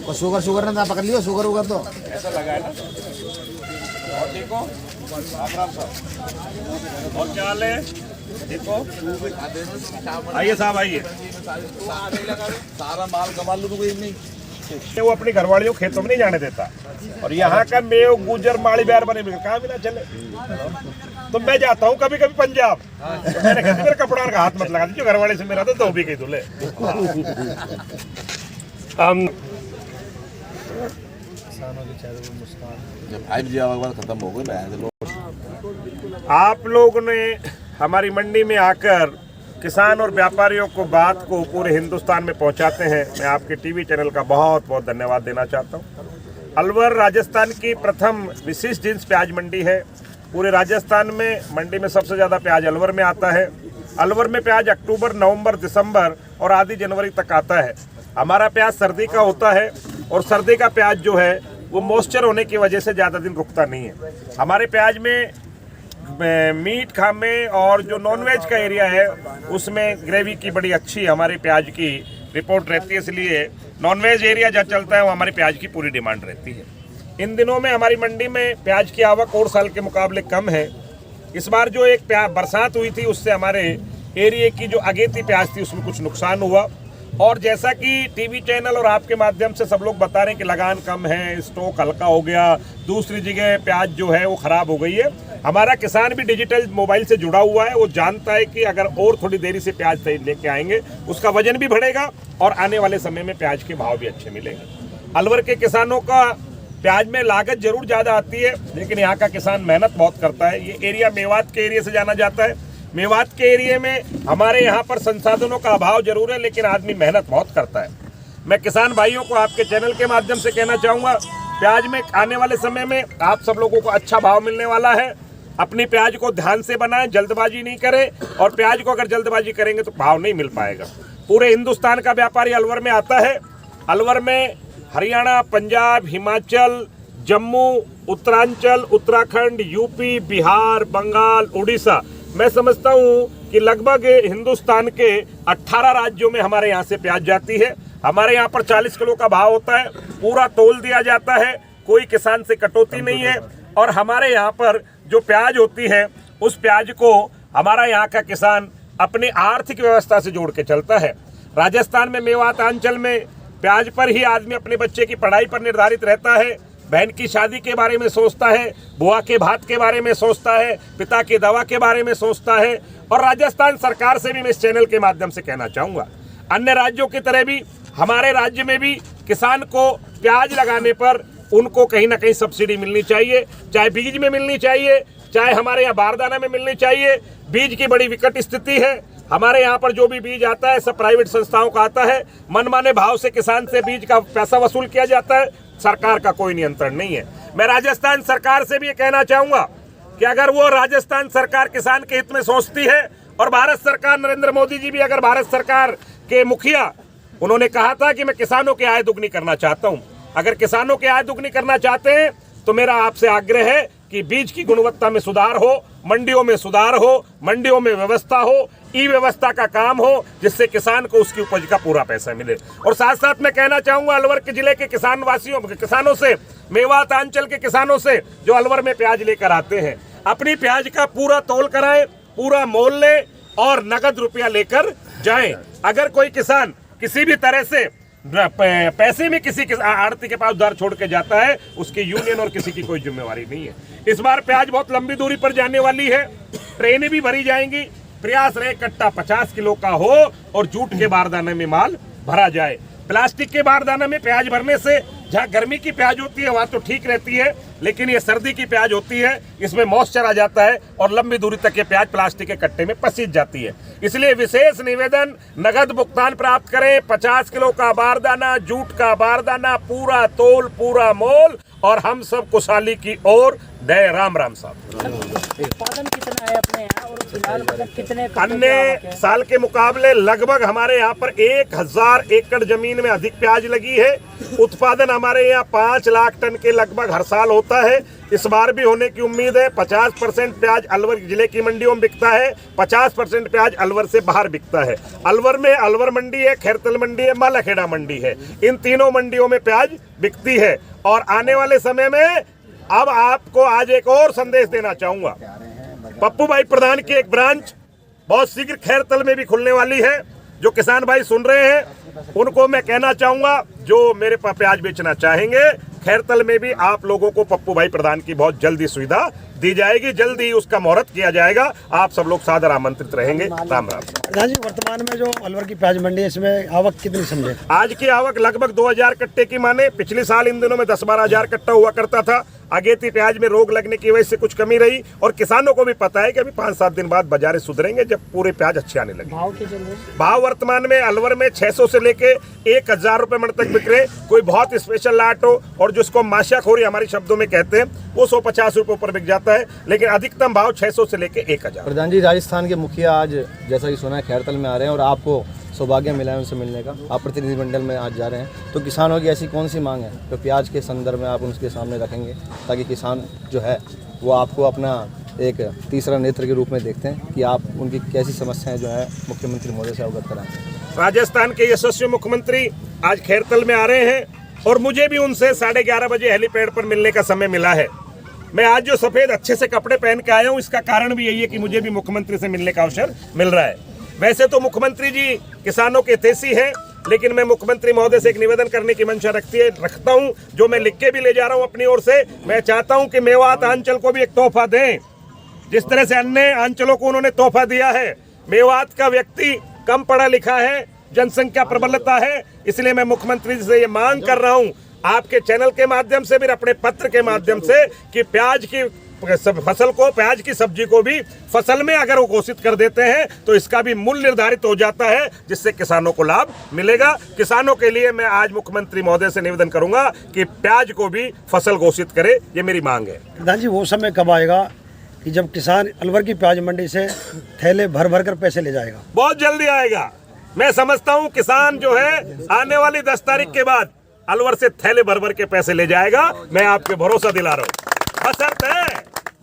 और शुगर ना पकड़ लियो, शुगर उगर तो ऐसा लगा है ना। और देखो आराम साहब, और क्या हाल है? देखो आइए साहब आइए। सारा माल कमा लूँ तो कोई नहीं। वो अपनी घरवालियों खेतों में नहीं जाने देता, और यहाँ का मेव गुजर माड़ी बैर बने कहाँ भी ना चले। तो मैं जाता हूँ कभी कभी पंजाब, तो मैंने कहा मेरे कपड़ा का हाथ मत लगा दीजिए, घरवाले से मेरा तो धोबी के दूल्हे। जब 5G आवाज खत्म हो गई, आप लोगों ने हमारी मंडी में आकर किसान और व्यापारियों को बात को पूरे हिंदुस्तान में पहुंचाते हैं। मैं आपके टीवी चैनल का बहुत बहुत धन्यवाद देना चाहता हूं। अलवर राजस्थान की प्रथम विशिष्ट जींस प्याज मंडी है। पूरे राजस्थान में मंडी में सबसे ज़्यादा प्याज अलवर में आता है। अलवर में प्याज अक्टूबर, नवंबर, दिसंबर और आधी जनवरी तक आता है। हमारा प्याज सर्दी का होता है, और सर्दी का प्याज जो है वो मॉइस्चर होने की वजह से ज़्यादा दिन रुकता नहीं है। हमारे प्याज में मीट खामे और जो नॉनवेज का एरिया है उसमें ग्रेवी की बड़ी अच्छी हमारे प्याज की रिपोर्ट रहती है, इसलिए नॉनवेज एरिया जहाँ चलता है वो हमारी प्याज की पूरी डिमांड रहती है। इन दिनों में हमारी मंडी में प्याज की आवक और साल के मुकाबले कम है। इस बार जो एक बरसात हुई थी उससे हमारे एरिया की जो अगेती प्याज थी उसमें कुछ नुकसान हुआ, और जैसा कि टीवी चैनल और आपके माध्यम से सब लोग बता रहे हैं कि लगान कम है, स्टॉक हल्का हो गया, दूसरी जगह प्याज जो है वो ख़राब हो गई है। हमारा किसान भी डिजिटल मोबाइल से जुड़ा हुआ है, वो जानता है कि अगर और थोड़ी देरी से प्याज लेके आएंगे उसका वजन भी बढ़ेगा और आने वाले समय में प्याज के भाव भी अच्छे मिलेंगे। अलवर के किसानों का प्याज में लागत जरूर ज़्यादा आती है, लेकिन यहाँ का किसान मेहनत बहुत करता है। ये एरिया मेवात के एरिया से जाना जाता है। मेवात के एरिया में हमारे यहाँ पर संसाधनों का अभाव जरूर है, लेकिन आदमी मेहनत बहुत करता है। मैं किसान भाइयों को आपके चैनल के माध्यम से कहना चाहूँगा, प्याज में आने वाले समय में आप सब लोगों को अच्छा भाव मिलने वाला है। अपनी प्याज को ध्यान से बनाएं, जल्दबाजी नहीं करें, और प्याज को अगर जल्दबाजी करेंगे तो भाव नहीं मिल पाएगा। पूरे हिंदुस्तान का व्यापारी अलवर में आता है। अलवर में हरियाणा, पंजाब, हिमाचल, जम्मू, उत्तरांचल, उत्तराखंड, यूपी, बिहार, बंगाल, उड़ीसा, मैं समझता हूँ कि लगभग हिंदुस्तान के 18 राज्यों में हमारे यहाँ से प्याज जाती है। हमारे यहाँ पर 40 किलो का भाव होता है, पूरा तोल दिया जाता है, कोई किसान से कटौती नहीं है। और हमारे यहाँ पर जो प्याज होती है उस प्याज को हमारा यहाँ का किसान अपनी आर्थिक व्यवस्था से जोड़ के चलता है। राजस्थान में मेवात अंचल में प्याज पर ही आदमी अपने बच्चे की पढ़ाई पर निर्धारित रहता है, बहन की शादी के बारे में सोचता है, बुआ के भात के बारे में सोचता है, पिता की दवा के बारे में सोचता है। और राजस्थान सरकार से भी मैं इस चैनल के माध्यम से कहना चाहूँगा, अन्य राज्यों की तरह भी हमारे राज्य में भी किसान को प्याज लगाने पर उनको कहीं ना कहीं सब्सिडी मिलनी चाहिए, चाहे बीज में मिलनी चाहिए, चाहे हमारे यहाँ बारदाना में मिलनी चाहिए। बीज की बड़ी विकट स्थिति है। हमारे यहाँ पर जो भी बीज आता है सब प्राइवेट संस्थाओं का आता है, मनमाने भाव से किसान से बीज का पैसा वसूल किया जाता है, सरकार का कोई नियंत्रण नहीं है। मैं राजस्थान सरकार से भी ये कहना चाहूँगा कि अगर वो राजस्थान सरकार किसान के हित में सोचती है, और भारत सरकार, नरेंद्र मोदी जी भी अगर भारत सरकार के मुखिया, उन्होंने कहा था कि मैं किसानों की आय दुगनी करना चाहता हूँ। अगर किसानों की आय दुगनी करना चाहते हैं तो मेरा आपसे आग्रह है कि बीज की गुणवत्ता में सुधार हो, मंडियों में सुधार हो, मंडियों में व्यवस्था हो, ई व्यवस्था का काम हो, जिससे किसान को उसकी उपज का पूरा पैसा मिले। और साथ साथ मैं कहना चाहूँगा अलवर के जिले के किसानों से, मेवात अंचल के किसानों से जो अलवर में प्याज लेकर आते हैं, अपनी प्याज का पूरा तौल कराएं, पूरा मोल लें और नगद रुपया लेकर जाएं। अगर कोई किसान किसी भी तरह से पैसे में किसी आड़ती के पास उधार छोड़ के जाता है, उसकी यूनियन और किसी की कोई जिम्मेवारी नहीं है। इस बार प्याज बहुत लंबी दूरी पर जाने वाली है, ट्रेनें भी भरी जाएंगी। प्रयास रहे कट्टा 50 किलो का हो और जूट के बारदाने में माल भरा जाए। प्लास्टिक के बारदाना में प्याज भरने से जहाँ गर्मी की प्याज होती है वहाँ तो ठीक रहती है, लेकिन ये सर्दी की प्याज होती है, इसमें मॉइस्चर आ जाता है और लंबी दूरी तक ये प्याज प्लास्टिक के कट्टे में पसीज जाती है। इसलिए विशेष निवेदन, नगद भुगतान प्राप्त करें। 50 किलो का बारदाना, जूट का बारदाना, पूरा तोल, पूरा मोल, और हम सब खुशहाली की ओर। जय राम राम साहब। उत्पादन कितना है अपने यहाँ और फिलहाल मतलब कितने अन्य साल के मुकाबले लगभग हमारे यहाँ पर 1000 एकड़ जमीन में अधिक प्याज लगी है। उत्पादन हमारे यहाँ 5 लाख टन के लगभग हर साल होता है। इस बार भी होने की उम्मीद है। 50% प्याज अलवर जिले की मंडियों में बिकता है, 50% प्याज अलवर से बाहर बिकता है। अलवर में अलवर मंडी है, खैरतल मंडी है, मालाखेड़ा मंडी है। इन तीनों मंडियों में प्याज बिकती है। और आने वाले समय में अब आपको आज एक और संदेश देना चाहूंगा। पप्पू भाई प्रधान की एक ब्रांच बहुत शीघ्र खैरतल में भी खुलने वाली है। जो किसान भाई सुन रहे हैं उनको मैं कहना चाहूंगा, जो मेरे पास प्याज बेचना चाहेंगे, खैरतल में भी आप लोगों को पप्पू भाई प्रधान की बहुत जल्दी सुविधा दी जाएगी, जल्दी उसका मुहूर्त किया जाएगा। आप सब लोग सादर आमंत्रित रहेंगे। राम राम। प्रधान जी, वर्तमान में जो अलवर की प्याज मंडी है, इसमें आवक कितनी समझे? आज की आवक लगभग 2000 कट्टे की माने। पिछले साल इन दिनों में 10-12 हजार कट्टा हुआ करता था। अगेती प्याज में रोग लगने की वजह से कुछ कमी रही, और किसानों को भी पता है कि अभी 5-7 दिन बाद बाजारें सुधरेंगे जब पूरे प्याज अच्छे आने लगे। भाव के चल रहे भाव वर्तमान में अलवर में 600 से लेके 1000 रुपए मन तक बिक रहे। कोई बहुत स्पेशल लाट हो और जिसको माशाखोरी हमारे शब्दों में कहते हैं, वो 150 रुपए ऊपर बिक जाता है, लेकिन अधिकतम भाव 600 से लेके 1000। प्रधान जी, राजस्थान के मुखिया आज जैसा कि सुना है खैरतल में आ रहे हैं और आपको सौभाग्य मिला है उनसे मिलने का। आप प्रतिनिधिमंडल में आज जा रहे हैं, तो किसानों की ऐसी कौन सी मांग है तो प्याज के संदर्भ में आप उनके सामने रखेंगे, ताकि किसान जो है वो आपको अपना एक तीसरा नेत्र के रूप में देखते हैं कि आप उनकी कैसी समस्याएं जो है मुख्यमंत्री महोदय से अवगत कराएं। राजस्थान के यशस्वी मुख्यमंत्री आज खैरतल में आ रहे हैं और मुझे भी उनसे 11:30 बजे हेलीपैड पर मिलने का समय मिला है। मैं आज जो सफेद अच्छे से कपड़े पहन के आया हूँ, इसका कारण भी यही है कि मुझे भी मुख्यमंत्री से मिलने का अवसर मिल रहा है। वैसे तो मुख्यमंत्री जी किसानों के हितैषी हैं, लेकिन मैं मुख्यमंत्री महोदय से एक निवेदन करने की मंशा रखता हूं, जो मैं लिख के भी ले जा रहा हूं अपनी ओर से। मैं चाहता हूं कि मेवात अंचल को भी एक तोहफा दें, जिस तरह से अन्य अंचलों को उन्होंने तोहफा दिया है। मेवात का व्यक्ति कम पढ़ा लिखा है, जनसंख्या प्रबलता है, इसलिए मैं मुख्यमंत्री जी से ये मांग कर रहा हूं, आपके चैनल के माध्यम से भी, अपने पत्र के माध्यम से, कि प्याज की फसल को, प्याज की सब्जी को भी फसल में अगर वो घोषित कर देते हैं तो इसका भी मूल्य निर्धारित हो जाता है, जिससे किसानों को लाभ मिलेगा। किसानों के लिए मैं आज मुख्यमंत्री महोदय से निवेदन करूंगा कि प्याज को भी फसल घोषित करे, ये मेरी मांग है। प्रधान जी, वो समय कब आएगा कि जब किसान अलवर की प्याज मंडी से थैले भर भर कर पैसे ले जाएगा? बहुत जल्दी आएगा। मैं समझता हूँ किसान जो है आने वाली 10 तारीख के बाद अलवर से थैले भर भर के पैसे ले जाएगा। मैं आपके भरोसा दिला रहा हूँ।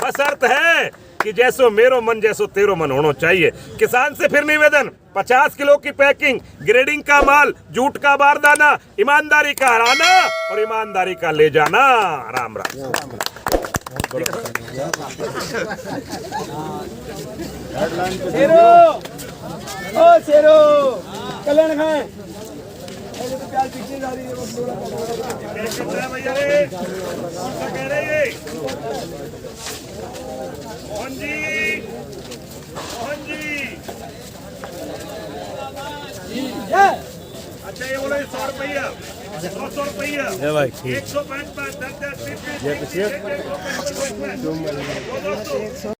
बशर्त है कि जैसो मेरो मन जैसो तेरो मन होना चाहिए। किसान से फिर निवेदन, 50 किलो की पैकिंग, ग्रेडिंग का माल, जूट का बारदाना, ईमानदारी का हराना और ईमानदारी का ले जाना। राम राम। कल्याण खाए मोहन जी अच्छा, ये बोलो 100 रुपया, 200 रुपया, 105, 10, 10, 20,